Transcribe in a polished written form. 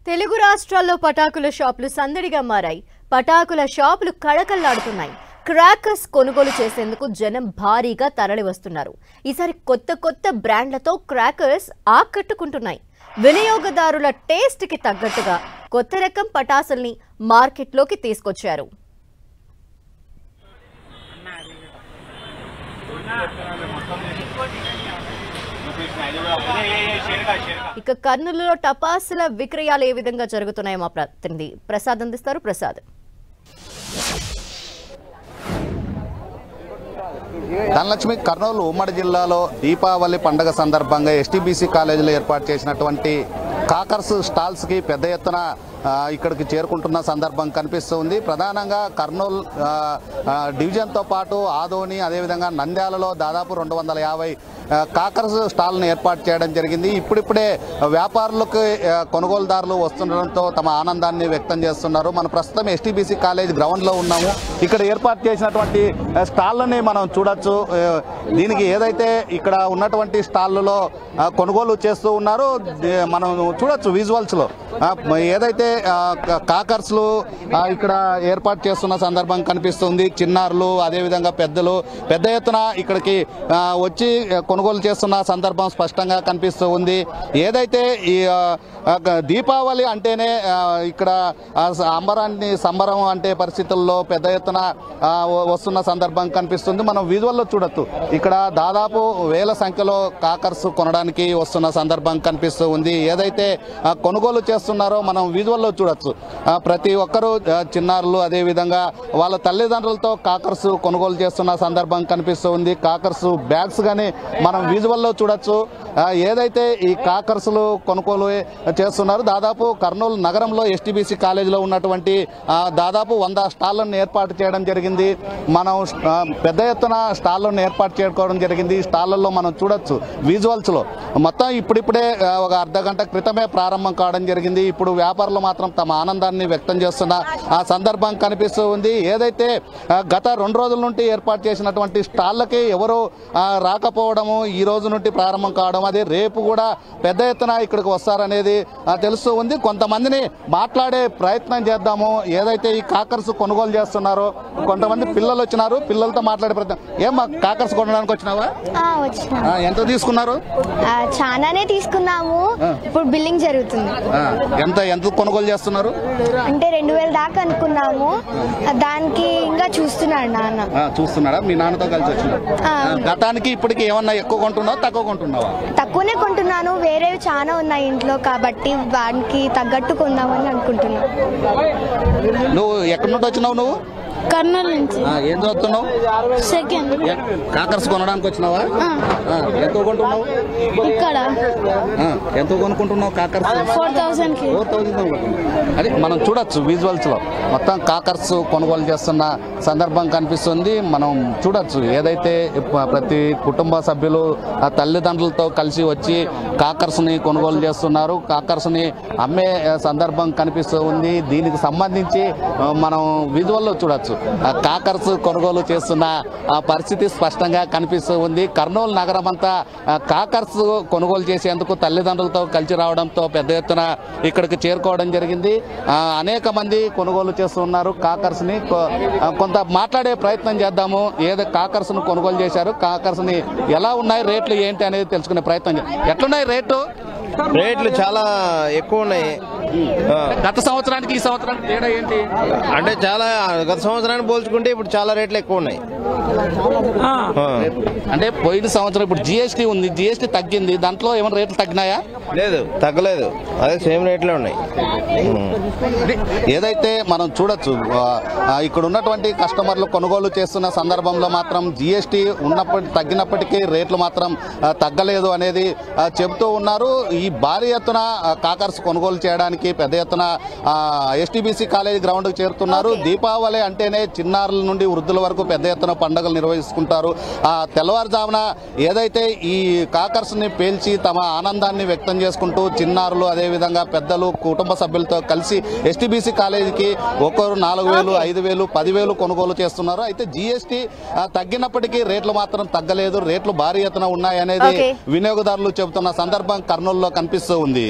తెలుగు రాష్ట్రాల్లో పటాకుల షాపులు సందడిగా మారాయి. పటాకుల షాపులు కళకళలాడుతున్నాయి. క్రాకర్స్ కొనుగోలు చేసేందుకు జనం భారీగా తరలి వస్తున్నారు. ఈసారి కొత్త బ్రాండ్లతో క్రాకర్స్ ఆకట్టుకుంటున్నాయి. వినియోగదారుల టేస్ట్ కి తగ్గట్టుగా కొత్త రకం పటాసుల్ని మార్కెట్లోకి తీసుకొచ్చారు. ఇక కర్నూలులో టపాసుల విక్రయాలు ఏ విధంగా జరుగుతున్నాయో మా ప్రతినిధి ప్రసాద్ అందిస్తారు. ప్రసాద్, ధనలక్ష్మి, కర్నూలు ఉమ్మడి జిల్లాలో దీపావళి పండుగ సందర్భంగా ఎస్టీబీసీ కాలేజీలో ఏర్పాటు చేసినటువంటి కాకర్స్ స్టాల్స్ కి పెద్ద ఎత్తున ఇక్కడికి చేరుకుంటున్న సందర్భం కనిపిస్తుంది. ప్రధానంగా కర్నూలు డివిజన్తో పాటు ఆదోని, అదేవిధంగా నంద్యాలలో దాదాపు 250 కాకర్స్ స్టాల్ను ఏర్పాటు చేయడం జరిగింది. ఇప్పుడిప్పుడే వ్యాపారులకు కొనుగోలుదారులు వస్తుండడంతో తమ ఆనందాన్ని వ్యక్తం చేస్తున్నారు. మనం ప్రస్తుతం ఎస్టీబీసీ కాలేజ్ గ్రౌండ్లో ఉన్నాము. ఇక్కడ ఏర్పాటు చేసినటువంటి స్టాళ్ళని మనం చూడొచ్చు. దీనికి ఏదైతే ఇక్కడ ఉన్నటువంటి స్టాళ్ళలో కొనుగోలు చేస్తూ ఉన్నారో మనం చూడొచ్చు విజువల్స్లో. ఏదైతే కాకర్స్లు ఇక్కడ ఏర్పాటు చేస్తున్న సందర్భం కనిపిస్తుంది. చిన్నారులు, అదేవిధంగా పెద్దలు పెద్ద ఎత్తున ఇక్కడికి వచ్చి కొనుగోలు చేస్తున్న సందర్భం స్పష్టంగా కనిపిస్తూ ఉంది. ఏదైతే ఈ దీపావళి అంటేనే ఇక్కడ అంబరాన్ని సంబరం అంటే పరిస్థితుల్లో పెద్ద ఎత్తున వస్తున్న సందర్భం కనిపిస్తుంది. మనం విజువల్లో చూడొచ్చు. ఇక్కడ దాదాపు వేల సంఖ్యలో కాకర్స్ కొనడానికి వస్తున్న సందర్భం కనిపిస్తూ ఉంది. ఏదైతే కొనుగోలు చేస్తున్నారో మనం విజువల్లో చూడొచ్చు. ప్రతి ఒక్కరూ చిన్నారులు, అదేవిధంగా వాళ్ళ తల్లిదండ్రులతో కాకర్స్ కొనుగోలు చేస్తున్న సందర్భం కనిపిస్తూ ఉంది. కాకర్స్ బ్యాగ్స్ కానీ మనం విజువల్లో చూడొచ్చు. ఏదైతే ఈ కాకర్స్లు కొనుగోలు చేస్తున్నారు, దాదాపు కర్నూలు నగరంలో ఎస్టీబీసీ కాలేజీలో ఉన్నటువంటి దాదాపు 100 స్టాళ్లను ఏర్పాటు చేయడం జరిగింది. మనం పెద్ద ఎత్తున స్టాళ్లను ఏర్పాటు చేసుకోవడం జరిగింది. స్టాళ్లలో మనం చూడొచ్చు విజువల్స్లో. మొత్తం ఇప్పుడిప్పుడే ఒక అర్ధగంట క్రితమే ప్రారంభం కావడం జరిగింది. ఇప్పుడు వ్యాపారులు మాత్రం తమ ఆనందాన్ని వ్యక్తం చేస్తున్న ఆ సందర్భం కనిపిస్తూ ఉంది. ఏదైతే గత 2 రోజుల నుండి ఏర్పాటు చేసినటువంటి స్టాళ్ళకి ఎవరు రాకపోవడము, ఈ రోజు నుండి ప్రారంభం కావడం, అది రేపు కూడా పెద్ద ఎత్తున ఇక్కడికి వస్తారనేది తెలుస్తూ ఉంది. కొంతమందిని మాట్లాడే ప్రయత్నం చేద్దాము. ఏదైతే ఈ కాకర్స్ కొనుగోలు చేస్తున్నారో కొంతమంది పిల్లలు వచ్చినారు. పిల్లలతో మాట్లాడే ప్రయత్నం. ఏమా కాకర్స్ కొనడానికి వచ్చినావా? ఎంత తీసుకున్నారు? చాలానే తీసుకున్నాము. ఇప్పుడు బిల్లింగ్ జరుగుతుంది. ఎంత కొనుగోలు చేస్తున్నారు? అంటే 2000 దాకా అనుకున్నాము. దానికి ఇంకా చూస్తున్నాడు నాన్న. చూస్తున్నాడా? మీ నాన్నతో కలిసి వచ్చినారు. గతానికి ఇప్పటికి ఏమన్నా ఎక్కువ కొంటున్నావా, తక్కువ కొంటున్నావా? తక్కువనే కొంటున్నాను. వేరేవి చాలా ఉన్నాయి ఇంట్లో, కాబట్టి వానికి తగ్గట్టు కొందామని అనుకుంటున్నాను. నువ్వు ఎక్కడి నుండి వచ్చినావు? నువ్వు కర్నూలు నుంచి. ఏం చదువుతున్నావు? సెకండ్. కాకర్స్ కొనడానికి వచ్చినావా? ఎంత కొంటున్నావు? ఇక్కడ ఎంత కొనుక్కుంటున్నావు కాకర్స్? 4000. అది మనం చూడొచ్చు విజువల్స్ లో. మొత్తం కాకర్స్ కొనుగోలు చేస్తున్న సందర్భం కనిపిస్తుంది. మనం చూడొచ్చు. ఏదైతే ప్రతి కుటుంబ సభ్యులు తల్లిదండ్రులతో కలిసి వచ్చి కాకర్స్ ని కొనుగోలు చేస్తున్నారు. కాకర్స్ ని అమ్మే సందర్భం కనిపిస్తూ ఉంది. దీనికి సంబంధించి మనం విజువల్లో చూడొచ్చు. కాకర్స్ కొనుగోలు చేస్తున్న పరిస్థితి స్పష్టంగా కనిపిస్తూ ఉంది. కర్నూలు నగరం అంతా కాకర్స్ కొనుగోలు చేసేందుకు తల్లిదండ్రులతో కలిసి రావడంతో పెద్ద ఎత్తున ఇక్కడికి చేరుకోవడం జరిగింది. అనేక మంది కొనుగోలు చేస్తున్నారు కాకర్స్ ని. కొంత మాట్లాడే ప్రయత్నం చేద్దాము. ఏదో కాకర్స్ ను కొనుగోలు చేశారు, కాకర్స్ ని ఎలా ఉన్నాయి, రేట్లు ఏంటి అనేది తెలుసుకునే ప్రయత్నం చేద్దాం. ఎట్లున్నాయి రేట్లు? చాలా ఎక్కువ ఉన్నాయి. గత సంవత్సరానికి ఈ సంవత్సరానికి తేడా ఏంటి? అంటే చాలా గత సంవత్సరాన్ని పోల్చుకుంటే ఇప్పుడు చాలా రేట్లు ఎక్కువ ఉన్నాయి. అంటే పోయిన సంవత్సరం ఇప్పుడు జిఎస్టీ ఉంది, జిఎస్టీ తగ్గింది. దాంట్లో ఏమైనా రేట్లు తగ్గినాయా? లేదు, తగ్గలేదు. అదే సేమ్ రేట్లే ఉన్నాయి. ఏదైతే మనం చూడొచ్చు, ఇక్కడ ఉన్నటువంటి కస్టమర్లు కొనుగోలు చేస్తున్న సందర్భంలో మాత్రం జిఎస్టీ తగ్గినప్పటికీ రేట్లు మాత్రం తగ్గలేదు అనేది చెబుతూ ఉన్నారు. ఈ భారీ ఎత్తున కాకర్స్ కొనుగోలు చేయడానికి పెద్ద ఎత్తున ఎస్టీబీసీ కాలేజ్ గ్రౌండ్ కు చేరుతున్నారు. దీపావళి అంటేనే చిన్నారుల నుండి వృద్ధుల వరకు పెద్ద ఎత్తున పండుగలు నిర్వహిస్తుంటారు. తెల్లవారుజామున ఏదైతే ఈ కాకర్స్ ని పేల్చి తమ ఆనందాన్ని వ్యక్తం చేసుకుంటూ చిన్నారులు, అదేవిధంగా పెద్దలు, కుటుంబ సభ్యులతో కలిసి ఎస్టీబీసీ కాలేజీకి ఒక్కరు 4000, 5000, 10,000 కొనుగోలు చేస్తున్నారు. అయితే జిఎస్టీ తగ్గినప్పటికీ రేట్లు మాత్రం తగ్గలేదు. రేట్లు భారీ ఎత్తున ఉన్నాయనేది వినియోగదారులు చెబుతున్న సందర్భం కర్నూలులో కనిపిస్తూ ఉంది.